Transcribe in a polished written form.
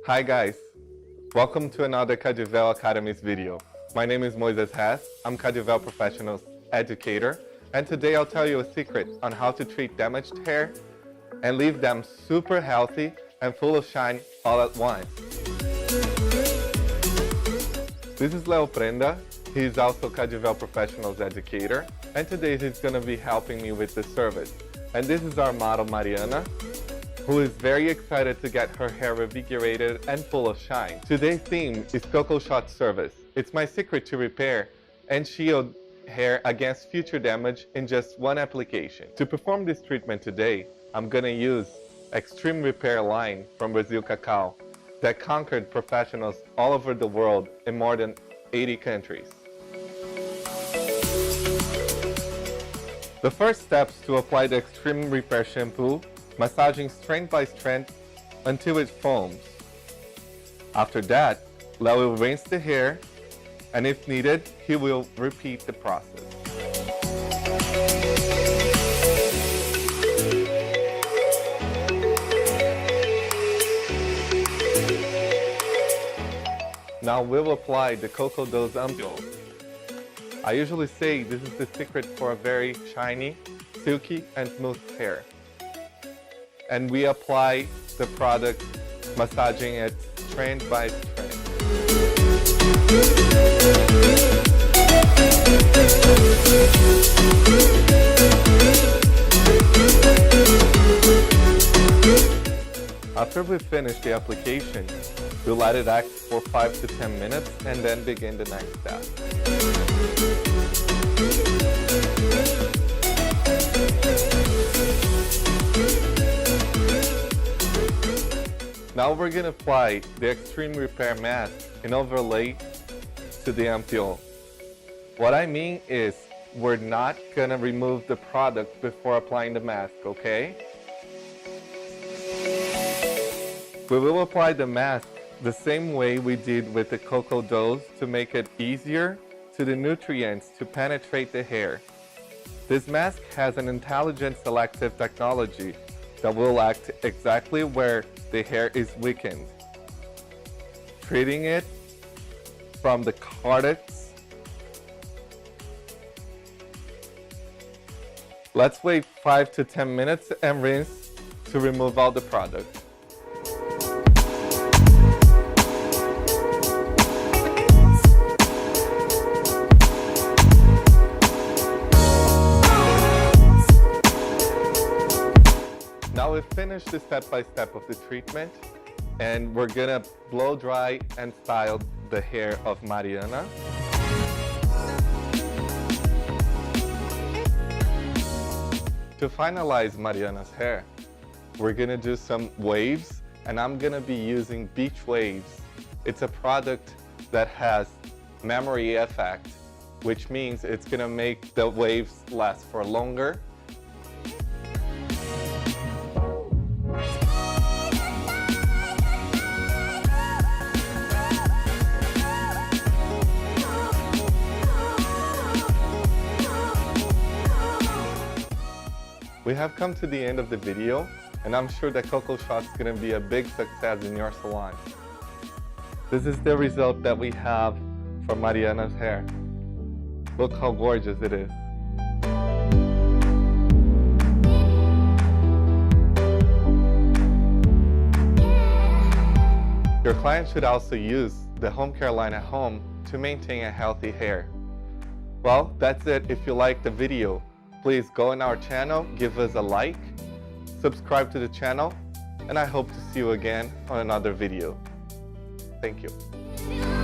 Hi guys, welcome to another Cadivel Academy's video. My name is Moises Hess, I'm Cadivel Professionals Educator, and today I'll tell you a secret on how to treat damaged hair and leave them super healthy and full of shine all at once. This is Leo Prenda, he's also Cadivel Professionals Educator, and today he's going to be helping me with this service. And this is our model Mariana, who is very excited to get her hair revigorated and full of shine. Today's theme is Cocoa Shot Service. It's my secret to repair and shield hair against future damage in just one application. To perform this treatment today, I'm gonna use Extreme Repair line from Brasil Cacau that conquered professionals all over the world in more than 80 countries. The first steps to apply the Extreme Repair shampoo, massaging strand by strand until it foams. After that, Leo will rinse the hair, and if needed, he will repeat the process. Now we'll apply the Cocoa Dose ampule. I usually say this is the secret for a very shiny, silky, and smooth hair. And we apply the product, massaging it strand by strand. After we finish the application, we'll let it act for 5 to 10 minutes and then begin the next step. Now we're going to apply the Extreme Repair mask and overlay to the ampule. What I mean is, we're not going to remove the product before applying the mask, okay? We will apply the mask the same way we did with the Cocoa Dose to make it easier to the nutrients to penetrate the hair. This mask has an intelligent selective technology that will act exactly where the hair is weakened, treating it from the cortex. Let's wait 5 to 10 minutes and rinse to remove all the product. Now we've finished the step-by-step of the treatment, and we're gonna blow dry and style the hair of Mariana. To finalize Mariana's hair, we're gonna do some waves, and I'm gonna be using Beach Waves. It's a product that has memory effect, which means it's gonna make the waves last for longer. We have come to the end of the video, and I'm sure that Cocoa Shot is going to be a big success in your salon. This is the result that we have for Mariana's hair. Look how gorgeous it is. Your client should also use the home care line at home to maintain a healthy hair. Well, that's it. If you liked the video, please go on our channel, give us a like, subscribe to the channel, and I hope to see you again on another video. Thank you.